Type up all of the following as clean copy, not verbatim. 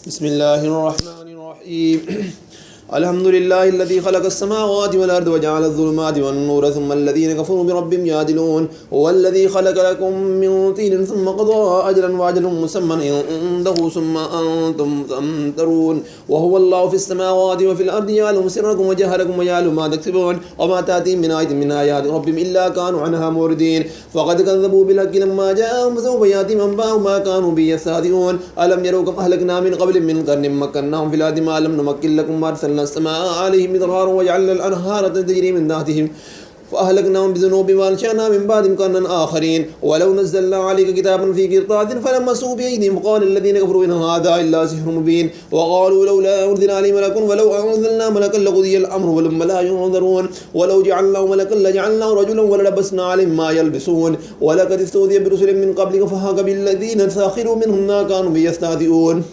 بسم الله الرحمن الرحيم الحمد لله الذي خلق السماوات والأرض وجعل الظلمات والنور ثم الذين كفروا بربهم يعدلون هو الذي خلق لكم من طين ثم قضى أجلا وأجل مسمى عنده ثم أنتم تمترون وهو الله في السماوات وفي الأرض يعلم سركم وجهركم ويعلم ما تكسبون وما تأتي من آية من آيات ربهم إلا كانوا عنها موردين فقد كذبوا بالحق لما جاءهم فسوف يأتي من بعد ما كانوا به يستهزئون ألم يروا كم أهلكنا من قبل من قرن مكناهم في الأرض ما لم نمكن لكم وأرسلنا السماء عليهم مدرارا وجعلنا الأنهار تجري من تحتهم فأهلكناهم بذنوبهم وأنشأنا من بعدهم قرنا آخرين ولو نزلنا عليك كتابا في قرطاس فلمسوه بأيديهم وقال الذين كفروا إن هذا إلا سحر مبين وقالوا لولا أنزل عليه ملك ولو أنزلنا ملكا لقضي الأمر ولما لا ينظرون ولو جعلناه ملكا لجعلناه رجلا وللبسنا عليهم ما يلبسون ولقد استهزئ برسل من قبلك فحاق بالذين سخروا منهم ما كانوا به يستهزئون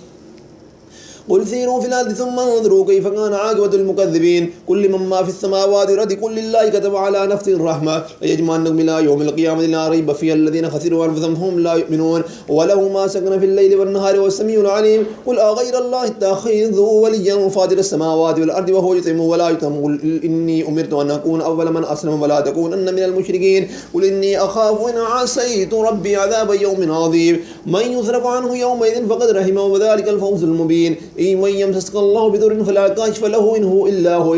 قل سيروا في الأرض ثم انظروا كيف كان عاقبة المكذبين كل من ما في السماوات والأرض كل لله كتب على نفسه الرحمة ليجمعنهم إلى يوم القيامة لا ريب فيها الذين خسروا أنفسهم هم لا يؤمنون وله ما سكن في الليل والنهار والسميع العليم قل أغير الله اتخذ وليا فاطر السماوات والأرض وهو يطعم ولا يطعم قل إني أمرت أن أكون أول من أسلم ولا تكونن من المشركين قل إني أخاف إن عصيت ربي عذاب يوم عظيم من يصرف عنه يومئذ فقد رحمه وذلك الفوز المبين من يمسسك الله بضر فلا كاشف له إن هو إلا هو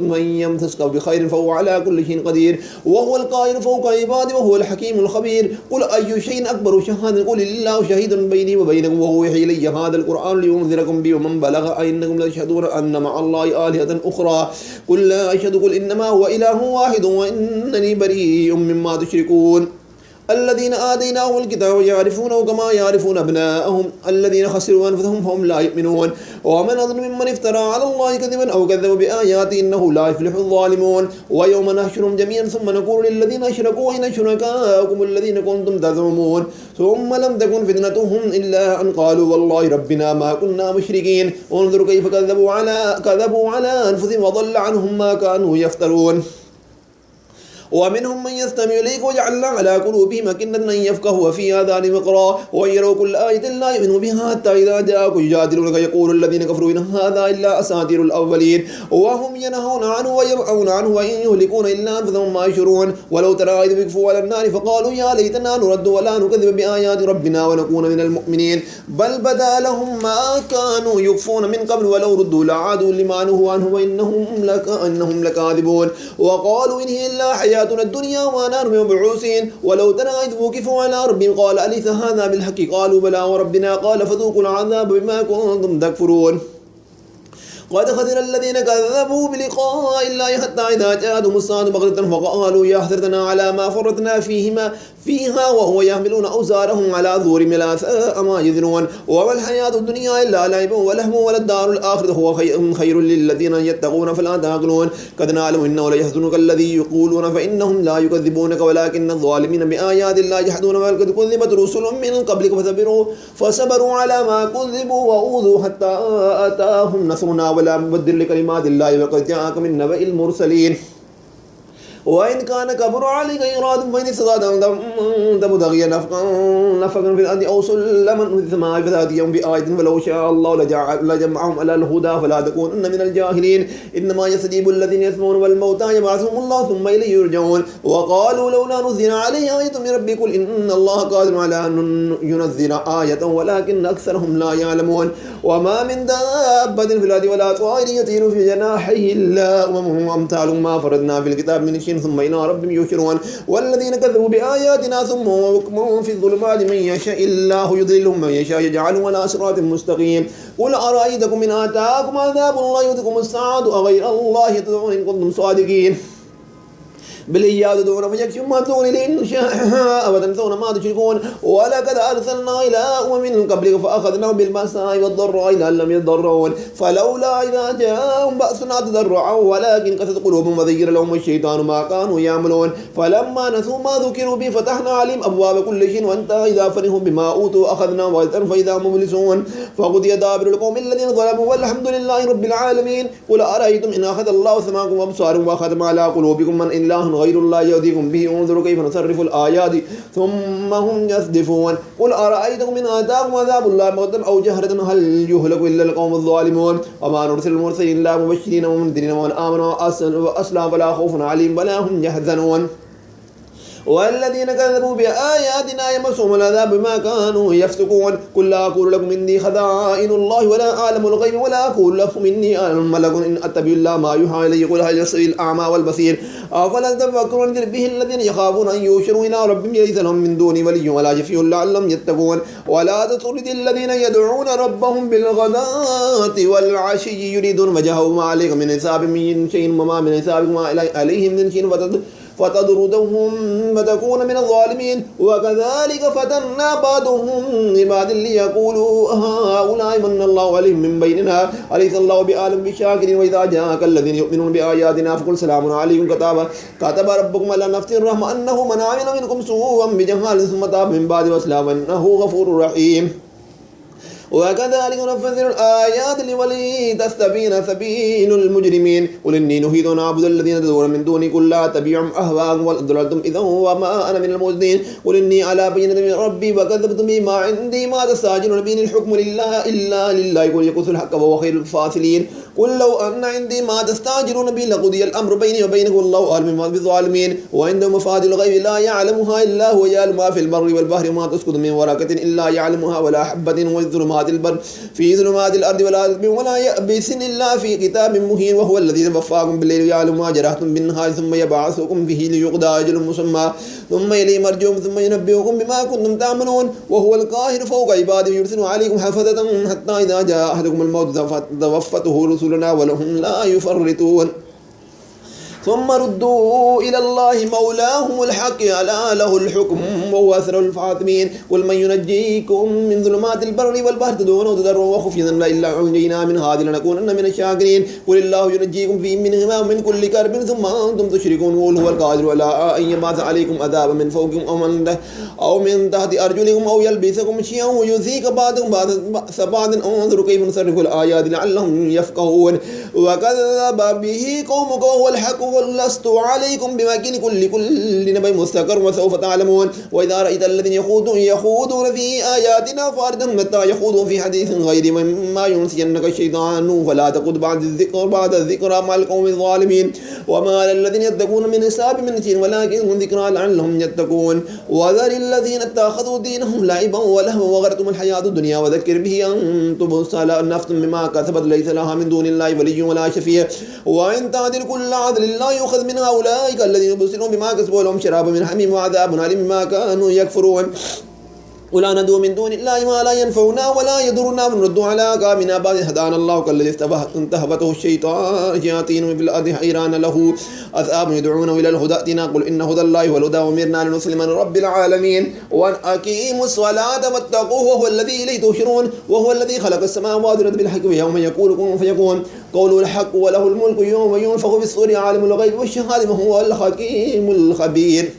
من يمسسك بخير فهو على كل شيء قدير وهو القاهر فوق عباده وهو الحكيم الخبير قل أي شيء أكبر شهادة قل الله شهيد بيني وبينكم وهو يحيي لي هذا القرآن لينذركم به ومن بلغ أئنكم لتشهدون أن مع الله آلهة أخرى قل لا أشهد قل إنما هو إله واحد وإنني بريء مما تشركون الذين آتيناهم الكتاب يعرفونه كما يعرفون أبناءهم الذين خسروا أنفسهم فهم لا يؤمنون ومن أظلم ممن افترى على الله كذبا أو كذب بآياته إنه لا يفلح الظالمون ويوم نحشرهم جميعا ثم نقول للذين أشركوا أين شركاؤكم الذين كنتم تزعمون ثم لم تكن فتنتهم إلا أن قالوا والله ربنا ما كنا مشركين انظروا كيف كذبوا على أنفسهم وضل عنهم ما كانوا يفترون ومنهم من يستمع إليك وجعلنا على قلوبهم أكنة أن يفقهوا وفي آذانهم وقرا ويروا كل آية لا يؤمنوا بها حتى إذا جاءوك يجادلونك يقول الذين كفروا إن هذا إلا أساطير الأولين وهم ينهون عنه وينأون عنه وإن يهلكون إلا أنفسهم ما يشعرون ولو ترى إذ وقفوا على النار فقالوا يا ليتنا نرد ولا نكذب بآيات ربنا ونكون من المؤمنين بل بدا لهم ما كانوا يخفون من قبل ولو ردوا لعادوا لما نهوا عنه وإنهم لكاذبون وقالوا إن هي إلا حياتنا الدنيا وما نحن بمبعوثين ولو ترى إذ وقفوا على ربهم قال أليس هذا بالحق قالوا بلى وربنا قال فذوقوا العذاب بما كنتم تكفرون قد خسر الذين كذبوا بلقاء الله حتى إذا جاءتهم الساعة بغتة فقالوا يا حسرتنا على ما فرطنا فيها وهو يحملون أوزارهم على ظهورهم لا ساء ما يزرون وما الحياة الدنيا إلا لعب ولهو وللدار الآخرة هو خير للذين يتقون فلا تعقلون قد نعلم إنه ليحزنك الذي يقولون فإنهم لا يكذبونك ولكن الظالمين بآيات الله يجحدون ولقد كذبت رسل من قبلك فصبروا على ما كذبوا وأوذوا حتى أتاهم نصرنا ولا مبدل لكلمات الله وقد جاءك من نبأ المرسلين وإن كان كبر عليك إراد فإن استطعت أن تبتغي نفقا في الأرض أو سلما في السماء فتأتيهم بآية فلو شاء الله لجمعهم على الهدى فلا تكونن من الجاهلين إنما يستجيب الذين يسمعون والموتى يبعثهم الله ثم إليه يرجعون وقالوا لولا نزل عليه آية من ربي قل إن الله قادر على أن ينزل آية ولكن أكثرهم لا يعلمون وما من دابة في الأرض ولا طائر يطير في جناحيه إلا أمم أمثال ما فرضنا في الكتاب من شيء ثم إلى ربهم يحشرون والذين كذبوا بآياتنا ثم وكم في الظلمات من يشاء الله يضلهم من يشاء يجعلهم على صراط مستقيم قل أرأيتكم إن آتاكم عذاب الله يؤتكم الساعة أغير الله تدعون إن كنتم صادقين بل إياه تدعون فيكشف ما تدعون إليه إن شاء وتنسون ما تشركون ولقد أرسلنا إلى أمم من قبلك فأخذناهم بالبأساء والضراء لعلهم يضرعون فلولا إذا جاءهم بأسنا تضرعوا ولكن قست قلوبهم وزين لهم الشيطان ما كانوا يعملون فلما نسوا ما ذكروا به فتحنا عليهم أبواب كل شيء وانت إذا فرحوا بما أوتوا أخذناهم بغتة فإذا هم مبلسون فقضي دابر القوم الذين ظلموا والحمد لله رب العالمين قل أرأيتم إن أخذ الله سماعكم وأبصاركم وأخذ على قلوبكم من إله غير الله يهديكم به انظروا كيف نصرف الآيات ثم هم يصدفون قل أرأيتكم إن آتاكم عذاب الله بغتة أو جهرة هل يهلك إلا القوم الظالمون وما نرسل المرسلين إلا مبشرين ومنذرين ومن آمن وأسلم فلا خوف عليهم ولا هم يحزنون والذين كذبوا بآياتنا يمسهم العذاب بما كانوا يفسقون قل لا أقول لكم إني خزائن الله ولا أعلم الغيب ولا أقول لكم إني أعلم ملك إن أتبع الله ما يوحى إلي قل هل يستوي الأعمى والبصير أفلا تفكرون به الذين يخافون أن يحشروا إلى ربهم ليس لهم من دونه ولي ولا شفيع لعلهم يتقون ولا تطرد الذين يدعون ربهم بالغداة والعشي يريدون وجهه ما عليك من حساب من شيء وما من حسابكم عليهم من شيء فتطردهم فتكون من الظالمين وكذلك فتنا بعضهم لبعض ليقولوا هؤلاء من الله عليهم من بيننا أليس الله بأعلم بالشاكرين وإذا جاءك الذين يؤمنون بآياتنا فقل سلام عليكم كتب ربكم على نفسه الرحمة أنه من عمل منكم سوءا بجهالة ثم تاب من بعد وأسلم إنه غفور رحيم وكذلك نفسر الآيات ولتستبين سبيل المجرمين قل إني نهيت أن أعبد الذين تدعون من دوني قل لا تبعهم أهواءهم وضللتم إذا وما أنا من المفسدين قل إني على بينة من ربي وكذبتم بما عندي ما تستعجلون به الحكم لله إلا لله قل يقص الحق وهو خير الفاصلين قل لو أن عندي ما تستعجلون به لقضي الأمر بيني وبينكم والله أعلم بما بالظالمين وعنده مفاتيح الغيب لا يعلمها إلا هو يعلم ما في البر والبحر ما تسقط من ورقة إلا يعلمها ولا حبة والظلمات البر في ظلمات الأرض ولا يأبس إلا في كتاب مهين وهو الذي توفاكم بالليل يعلم ما جرحتم بالنهار ثم يبعثكم به ليقضى أجل مسمى ثم إليه مرجعكم ثم ينبئكم بما كنتم تعملون وهو القاهر فوق عباده يرسل عليكم حفظة حتى إذا جاء أحدكم الموت توفته رسلنا ولهم لا يفرطون ثم ردوا إلى الله مولاهم الحق ألا له الحكم وهو أسرع الفاطمين قل من ينجيكم من ظلمات البر والبحر تدعونه تضرعا وخفيا إلا أنجينا من هذه لنكونن من الشاكرين قل الله ينجيكم فيه منهما من كل كرب ثم أنتم تشركون قل هو القادر على أن يبعث عليكم عذابا من فوقكم أو من تحت أرجلكم أو يلبسكم شيئا ويذيق بعضكم بعضا انظروا كيف نصرف الآيات لعلهم يفقهون وكذب به قومك وهو الحق قل لست عليكم بمكين كل نبي مستقر وسوف تعلمون وإذا رأيت الذين يخوضون في آياتنا فأردهم متى يخوضون في حديث غير مما ينسينك الشيطان فلا تقل بعد الذكرى مع القوم الظالمين وما للذين يتقون من حساب من شيء ولكن ذكرى لعلهم يتقون وذر الذين اتخذوا دينهم لعبا ولهوا وغرتهم الحياة الدنيا وذكر به أن تبصر نفس بما كسبت ليس لها من دون الله ولي ولا شفيع وإن تعدل كل عدل لا يؤخذ من أولئك الذين يبصرون بما كسبوا لهم شراب من حميم وعذاب أليم بما كانوا يكفرون ولا ندعو من دون الله ما لا ينفعنا ولا يضرنا ونرد على أعقابنا بعد هدانا الله كالذي استهبته الشياطين في الأرض حيران له أذئاب يدعونه إلى الهدى ائتنا قل إن هدى الله هو الهدى وأمرنا لنسلم لرب العالمين وأن أقيموا الصلاة واتقوه وهو الذي إليه تحشرون وهو الذي خلق السماوات والأرض بالحق يوم يقول كن فيكون قوله الحق وله الملك يوم ينفخ في الصور عالم الغيب والشهادة وهو الحكيم الخبير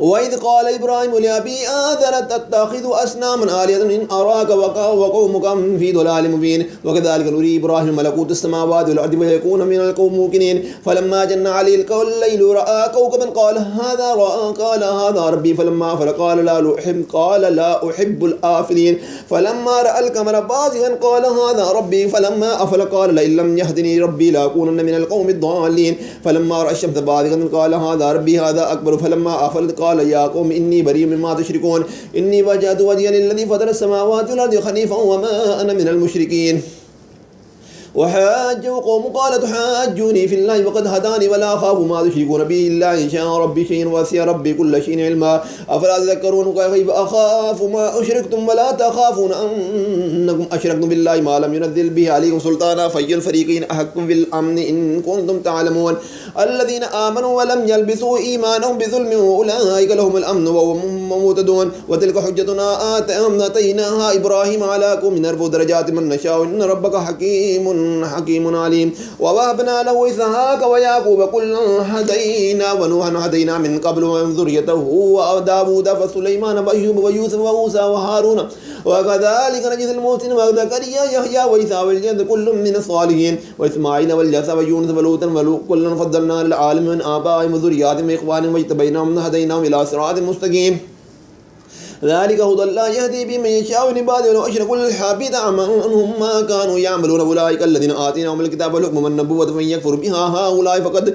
وإذ قال إبراهيم لأبي آذر تتخذ أصناما آلهة إن أراك وقومك في ضلال مبين وكذلك نري إبراهيم ملكوت السماوات والأرض ويكون من القوم موقنين فلما جن عليه الليل رأى كوكبا قال هذا ربي فلما أفل قال لا أحب الآفلين فلما رأى القمر بازغا قال هذا ربي فلما أفل قال لئن لم يهدني ربي لأكونن من القوم الضالين فلما رأى الشمس بازغا قال هذا ربي هذا أكبر فلما أفل قال يا قوم إني بريء مما تشركون إني وجهت وجهي للذي فطر السماوات والأرض حنيفا وما أنا من المشركين وحاجه قوم قال تحاجوني في الله وقد هداني ولا أخاف ما تشركون به إلا إن شاء ربي شيء وسع ربي كل شيء علما أفلا تذكرون كيف أخاف ما أشركتم ولا تخافون أنكم أشركتم بالله ما لم ينزل به عليكم سلطانا فأي الفريقين أحق بالأمن إن كنتم تعلمون الذين آمنوا ولم يلبسوا إيمانهم بظلم أولئك لهم الأمن وهم مهتدون وتلك حجتنا آتيناها إبراهيم على قوم نرفع درجات من نشاء إن ربك حكيم حكيم عليم. ووهبنا له إسحاق ويعقوب كلا هدينا ونوحا هدينا من قبل ومن ذريته وداود فسليمان وأيوب ويوسف وموسى وهارون وكذلك نجزي المحسنين وزكريا يحيى وعيسى والجند كل من الصالحين وإسماعيل واليسع ويونس ولوطا وكلا فضلنا على العالمين من آبائهم وذرياتهم وإخوانهم واجتبيناهم وهديناهم إلى صراط مستقيم. ذلك هدى الله يهدي به من يشاء من عباده ولو أشركوا لحبط عنهم ما كانوا يعملون. أولئك الذين آتيناهم الكتاب والحكم والنبوة فمن يكفر بها هؤلاء فقد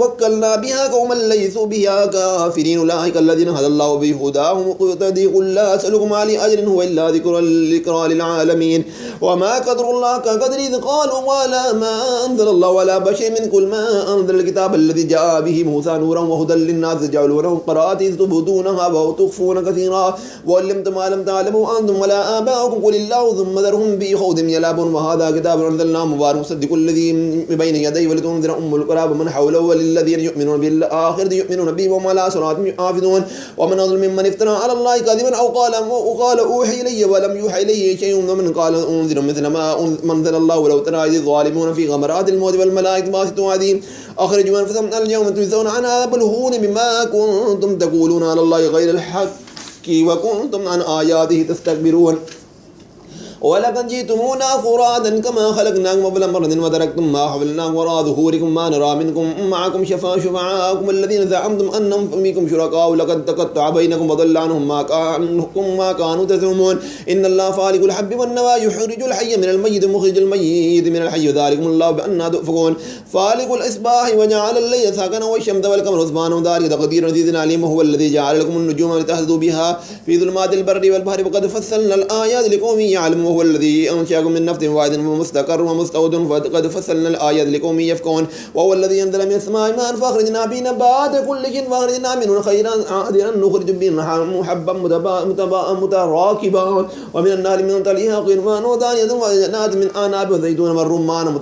وكلنا بها قوما ليسوا بها كافرين. أولئك الذين هدى الله بهداهم مقتدي. قل لا أسألكم عليه أجر هو إلا ذكرى للعالمين. وما قدر الله كقدر إذ قالوا ولا ما أنزل الله ولا بشر من كل ما أنزل الكتاب الذي جاء به موسى نورا وهدى للناس تجعلونه قراءات تبدونها وتخفون كثيرا وعلمتم ما لم تعلموا أنتم ولا آباؤكم قل الله ثم ذرهم في خوضهم يلعبون. وهذا كتاب أنزلناه مبارك مصدق الذي بين يديه ولتنذر أم القرى ومن حوله وللذين يؤمنون بالآخرة يؤمنون به وهم على صراطهم يحافظون. ومن أظلم ممن افترى على الله كاذبا أو قال أوحي إلي ولم يوحى إليه شيء ومن قال أنذر مثل ما أنزل الله ولو ترى إذ الظالمون في غمرات الموت والملائكة باسطوا أيديهم أخرجوا أنفسهم اليوم تجزون عذاب الهون بما كنتم تقولون على الله غير الحق وكنتم عن آياته تستكبرون. ولقد جئتمونا فرادا كما خلقناكم أول مرة وتركتم ما حملناكم وراء ظهوركم ما نرى منكم معكم شفعاءكم الذين زعمتم أنهم فيكم شركاء لقد تقطع بينكم وضل عنهم ما كانوا تزعمون. إن الله فالق الحب والنوى يخرج الحي من الميت مخرج الميت من الحي ذلكم الله بأننا تؤفكون. فالق الإصباح وجعل الليل ساكنا والشمس والقمر حسبانا ذلك تقدير عزيز عليم. وهو الذي جعل لكم النجوم لتهتدوا بها في ظلمات البر والبحر وقد فصلنا الآيات لقوم يعلمون. وهو الذي أنشأكم من نفس واحد ومستقر ومستودع فقد فصلنا الآيات لقوم يفقهون. وهو الذي أنزل من السماء ماء فأخرجنا به نبات كل شيء فأخرجنا منه خيرا عادلا نخرج به محبا متراكبا ومن النار من طلعها قنوان ودانية وجنات من أعناب وزيتون والرمان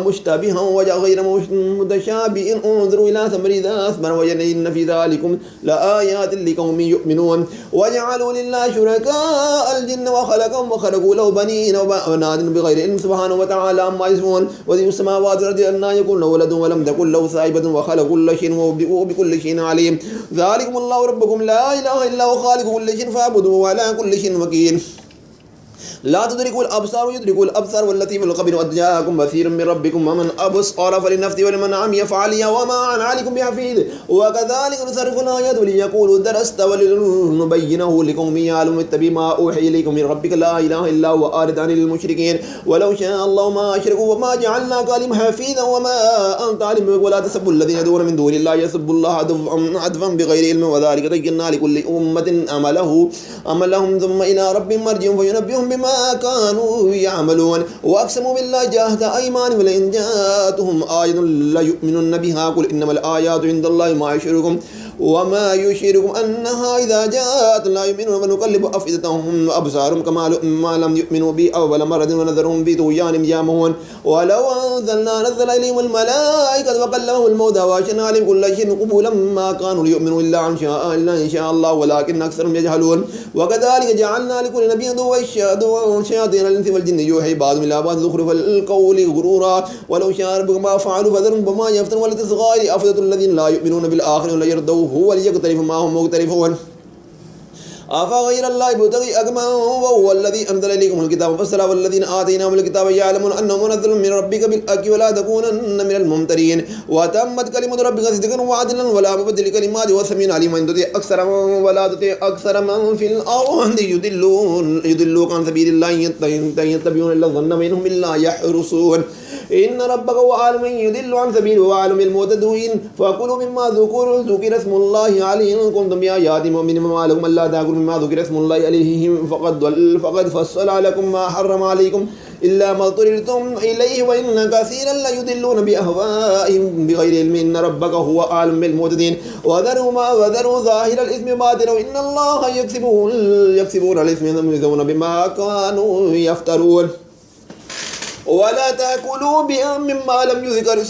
مشتبها وغير متشابه انظروا إلى ثمر إذا أثمر وإن في ذلكم لآيات لقوم يؤمنون. وجعلوا لله شركاء الجن وخلقهم وخلقوا له بنين وبنات بغير علم سبحانه وتعالى عما يصفون. وذي السماوات والأرض أن يكون له ولد ولم تكن له صاحبة وخلق كل شيء وبكل شيء عليم. ذلكم الله ربكم لا إله إلا هو خالق كل شيء فاعبدوه وعلى كل شيء وكيل. لا تدركوا الأبصار ويدركوا الأبصار واللطيف الخبير. قد جاءكم بصير من ربكم ومن أبصر فلنفسه ولمن عمي فعليها وما أنا عليكم بحفيظ. وكذلك نصرف الآيات وليقولوا درست ولنبينه لقوم يعلمون اتبعوا ما أوحي إليكم من ربك لا إله إلا هو أعرض عن المشركين ولو شاء الله ما أشركوا وما جعلناك عليهم حفيظا وما أنت عليم. ولا تسبوا الذين يدعون من دون الله يسبوا الله عدوا بغير علم وذلك زينا لكل أمة عملهم ثم إلى ربهم مرجعهم فينبئهم بما كانوا يعملون. وأقسموا بالله جاهد أيمانهم ولئن جاءتهم آية لا يؤمنون بها قل إنما الآيات عند الله وما يشيركم أنها إذا جاءت لا يؤمنون ونقلب أفئدتهم وأبصارهم كما لم يؤمنوا به أول مرة ونذرهم في طغيانهم يعمهون. ولو نزل إليهم الملائكة وكلمهم الموتى وشهدنا عليهم كل شيء قبولا ما كانوا ليؤمنوا إلا إن شاء الله ولكن أكثرهم يجهلون. وكذلك جعلنا لكل نبي عدوا شياطين الإنس والجن يوحي بعضهم إلى بعض زخرف القول غرورا ولو شاء ربك ما فعلوا فذرهم وما يفترون ولتصغى أفئدة الذين لا يؤمنون بالآخرة ولا يرضوا هو ليقترف ما هم مقترفون. أفغير الله يبتغي حكما وهو الذي أنزل إليكم الكتاب فسره والذين آتيناهم الكتاب يعلمون أنه منزل من ربك بالحق ولا تكونن من الممترين. وتمت كلمة ربك صدقا وعدلا ولا مبدل لكلماته والسميع عليم. وإن تطع أكثر ولا تطع أكثر من في الأرض يضلوك عن سبيل الله يتبعون إلا الظن وإنهم إلا يحرصون. إن ربك هو عالم يضل عن سبيله وعالم المعتدين. فكلوا مما ذكر اسم الله عليه إن كنتم بآيات مؤمنين وما لكم ألا تأكلوا مما ذكر اسم الله عليه فقد فصل لكم ما حرم عليكم إلا ما اضطررتم إليه وإن كثيرا ليضلون بأهوائهم بغير علم. إن ربك هو عالم بالمعتدين. وذروا ظاهر الإثم باطنه إن الله يكسبون الإثم يذنبون بما كانوا يفترون. ولا تأكلوا مما لم يذكر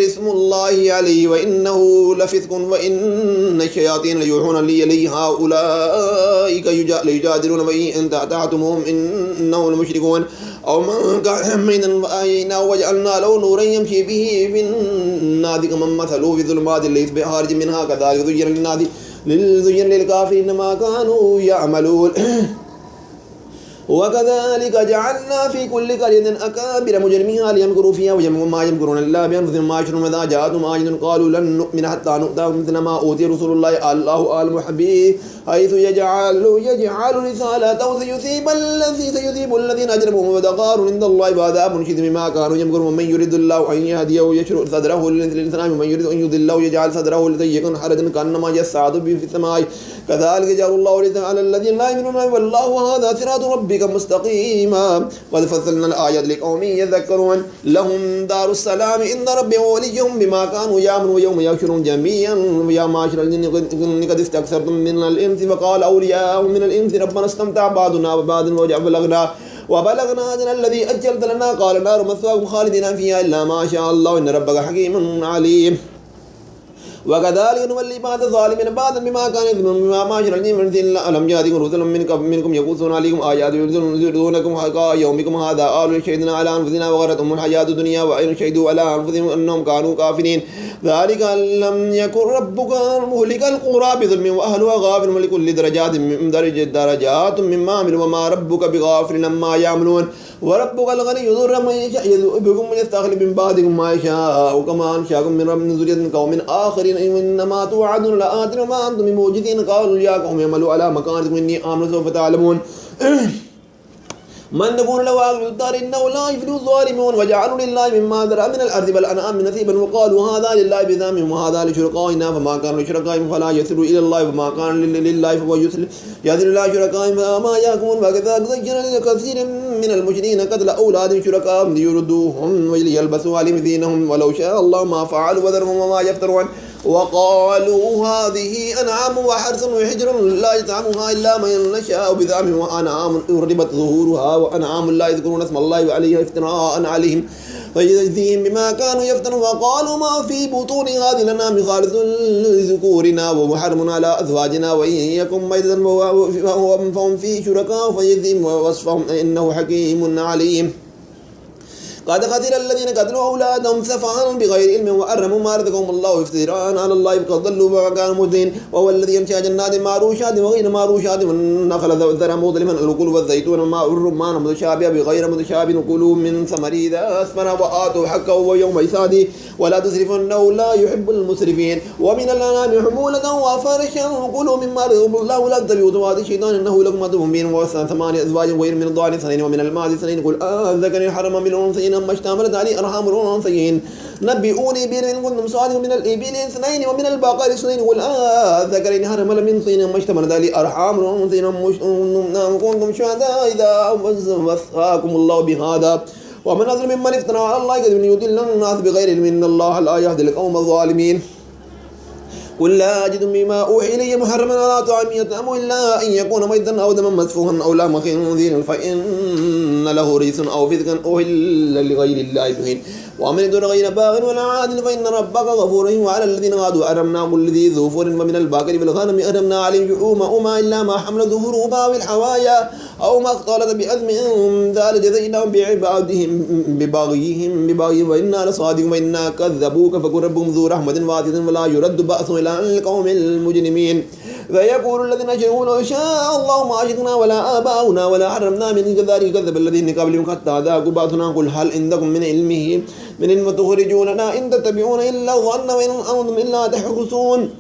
اسم الله عليه وإنه لفسق وإن الشياطين ليوحون إليه هؤلاء ليجادلون وإن أطعتموهم إنهم لمشركون أو من كان ميتا فأحييناه وجعلنا له نورا يمشي به في الناس كمن مثله في الظلمات ليس بخارج منها كذلك زين للكافرين ما كانوا يعملون وكذلك جعلنا في كل قرية أكابر مجرميها ليمكروا فيها وما يمكرون إلا بأنفسهم ما يشرون إذا جاءتهم آية قالوا لن نؤمن حتى نؤتى مثل ما أوتي رسول الله الله أعلم به حيث يجعل رسالته سيصيب الذين أجرموا ودقار عند الله بعذاب شديد بما كانوا يمكرون ومن يريد الله أن يهديه يشرح صدره للإسلام ومن يريد أن يضله يجعل صدره ضيقا حرجا كأنما يصعد به في السماء كذلك جعل الله رزقا على الذين لا يؤمنون والله هذا صراط ربك مستقيما قد فصلنا الآيات لقوم يذكرون لهم دار السلام عند ربهم وليهم بما كانوا يعملون ويوم يحشرون جميعا ويا معشر الجن قد استكثرتم من الإنس فقال أولياء من الإنس ربنا استمتع بعضنا ببعض وبلغنا أجل الذي أجلت لنا قال النار مثواكم خالدين فيها إلا ما شاء الله إن ربك حكيم عليم وكذلك نولي بعض الظالمين بعضا بما كانوا يظلمون بما معشر الجن ألم يأتكم رسل منكم يقصون عليكم آيات ينذرونكم حقا يومكم هذا قالوا شهدنا على أنفسنا وغرتهم الحياة الدنيا وإن شهدوا على أنفسهم أنهم كانوا كافرين ذلك لم يكن ربك مهلك القرى بظلم وأهلها غافل ولكل درجات مما عملوا وما ربك بغافل عما يعملون وربك الغني يضر من يشاء يذهبكم ويستخلف من بعدكم ما يشاء وكما أنشأكم من رب ذرية قوم آخرين إنما توعدون لآت وما أنتم بموجزين قالوا يا قوم اعملوا على مكانتكم إني آمن سوف تعلمون من نكون له عاقبة الدار إنه لا يفلح الظالمون وجعلوا لله مما ذرأ من الأرض والأنعام نصيبا وقالوا هذا لله بزعمهم وهذا لشركائنا فما كان لشركائهم فلا يصل إلى الله وما كان لله فهو يصل إلى شركائهم فما يحكمون وكذلك زين لكثير من المشركين قتل أولادهم شركائهم ليردوهم وليلبسوا عليهم دينهم ولو شاء الله ما فعلوا وذرهم وما يفترون وقالوا هذه أنعام وحرث وحجر لا يطعمها إلا من نشاء بزعمهم وأنعام أحرمت ظهورها وأنعام لا يذكرون اسم الله عليها افتراء عليهم فيجزيهم بما كانوا يفترون وقالوا ما في بطون هذه الأنعام خالص لذكورنا ومحرم على أزواجنا وإن يكن ميتا فهم فيه شركاء فيجزيهم ووصفهم إنه حكيم عليم قد خسر الذين قتلوا أولادهم سفها بغير علم وأرموا ما رزقهم الله افتراء على الله فقد ضلوا وما كانوا مهتدين وهو الذي يمشي جنات معروشات وغير معروشات والنخل ذرا مظلما الكل والزيتون والماء والرمان متشابها بغير متشابه كلوا من ثمره إذا أثمر وآتوا حقه ويوم حصاده ولا تسرفوا إنه لا يحب المسرفين ومن الأنعام حمولة وفرشا كلوا مما رزقكم الله ولا تتبعوا خطوات الشيطان إنه لكم عدو مبين وثمانية أزواج غير من الضأن اثنين ومن المعز اثنين قل أذكر حرم من الأنثيين أما اشتملت عليه أرحام الأنثيين نبئوني بعلم إن كنتم صادقين من الإبل اثنين ومن البقر اثنين قل أذكرين حرم من الأنثيين أما اشتملت عليه أرحام الأنثيين أم كنتم شهداء إذا وصاكم الله بهذا ومن أظلم ممن افترى على الله كذبا يضل الناس بغير علم إن الله لا يهدي القوم الظالمين قل لا أجد مما أوحي إلي محرما على طعام يطعمه إلا أن يكون ميتا أو دما مسفوحا أو لحم خنزير فإن له رجس أو فسقا أحل لغير الله به ومن يضر غير باغ ولا عاد فإن ربك غفور رحيم وعلى الذين هادوا حرمنا كل ذي ظفر ومن البقر والغنم حرمنا عليهم شحومهما إلا ما حملت ظهورهما والحوايا أو ما اختلط بأثم ذلك جزيناهم ببغيهم وإنا لصادقون وإنا كذبوك فقل ربهم ذو رحمة واسعة ولا يرد بأسه إلى القوم المجرمين فيقول الذين أشركوا لو شاء الله ما أشركنا ولا آباؤنا ولا حرمنا من كذلك كذب الذين قبلهم حتى ذاقوا بأسنا قل هل عندكم من علمه من علم تخرجوننا إن تتبعون إلا الظن وإن أنتم إلا تحرصون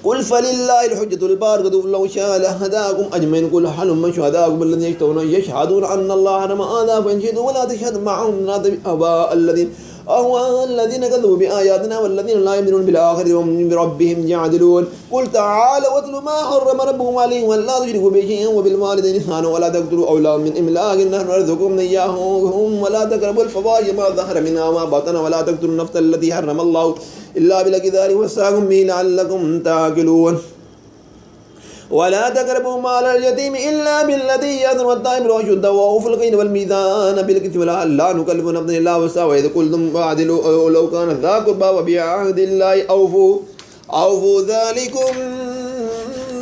قل فلله الحجة البالغة لو شاء لهداكم أجمعين قل هلم شهداءكم الذين يشهدون أن الله حرم هذا فانشهدوا ولا تشهد معهم آباء الذين كذبوا بآياتنا والذين لا يؤمنون بالآخرة وهم بربهم يعدلون قل تعالوا واتلوا ما حرم ربكم عليكم ولا تشركوا به شيئا وبالوالدين إحسانا ولا تقتلوا أولادكم من إملاق نحن نرزقكم إياهم ولا تقربوا الفواحش ما ظهر منها وما بطن ولا تقتلوا النفس التي حرم الله إلا بالحق ذلك وصاكم به لعلكم تعقلون ولا تقربوا مال اليتيم إلا بالتي هي أحسن حتى يبلغ أشده وأوفوا الكيل والميزان بالقسط لا نكلف نفسا إلا وسعها وإذا قلتم فاعدلوا لو كان ذا قربى وبعهد الله أوفوا ذلكم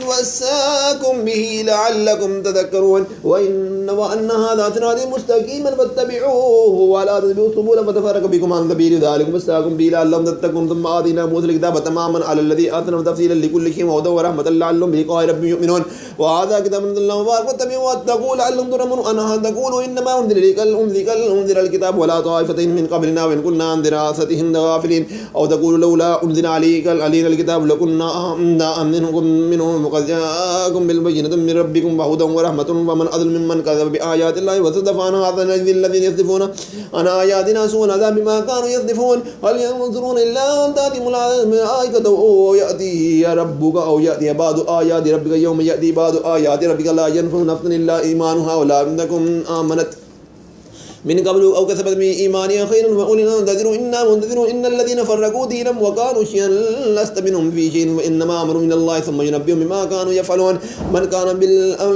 وساكم به لعلكم تذكرون وأن هذا صراطي مستقيما فاتبعوه ولا تتبعوا السبل فتفرق بكم عن سبيل ذلكم وساكم به لعلكم تتقون ثم آتينا موسى الكتاب تماما على الذي آتنا تفصيلا لكل شيء وهدى ورحمة لعلهم بلقاء ربهم يؤمنون وهذا كتاب من الله مبارك فاتبعوه واتقوا لعلهم ترحمون أنا تقولوا إنما أنزل الكتاب ولا طائفتين من قبلنا وإن كنا عن دراستهم غافلين أو تقولوا لولا أنزل علينا الكتاب لكنا منهم قد جاءكم بالبينة من ربكم وهدى ورحمة ومن أظلم ممن كذب بآيات الله وصدف عنها هذا نجزي الذين يصدفون عن آياتنا سوء العذاب بما كانوا يصدفون هل ينظرون إلا أن تأتيهم الملائكة أو يأتي ربك أو يأتي بعض آيات ربك يوم يأتي بعض آيات ربك لا ينفع نفسا إلا إيمانها ولا تكن آمنت من قبل أو كسبت من إيمانها خيرا وأولئك منتظرون إنا منتظرون إن الذين فرقوا دينهم وكانوا شيئا لست منهم في شيء وإنما أمروا من الله ثم ينبئهم بما كانوا يفعلون من كان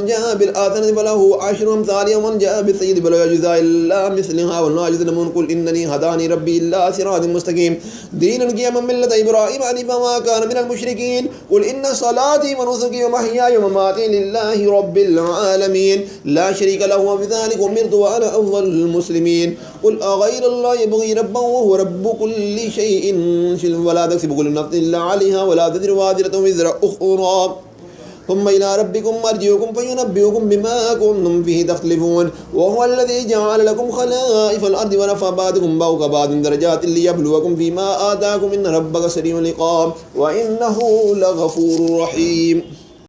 جاء بالآثنة فله 10 أمثالها ومن جاء بالسيئة فلا يجزى إلا مثلها ولا يظلمون قل إنني هداني ربي إلا صراط مستقيم دينا قيما ملة إبراهيم حنيفا ما كان من المشركين قل إن صلاتي ونسكي ومحياي ومماتي لله رب العالمين لا شريك له وبذلك أمرت وأنا أفضل المسلمين قل أغير الله يبغي ربا وهو رب كل شيء ولا تكسب كل نفس إلا عليها ولا تزر وازرة وزر أخرى ثم إلى ربكم مرجعكم فينبئكم بما كنتم فيه تختلفون وهو الذي جعل لكم خلائف الأرض ورفع بعضكم فوق بعض درجات ليبلوكم فيما آتاكم إن ربك سريع العقاب وإنه لغفور رحيم.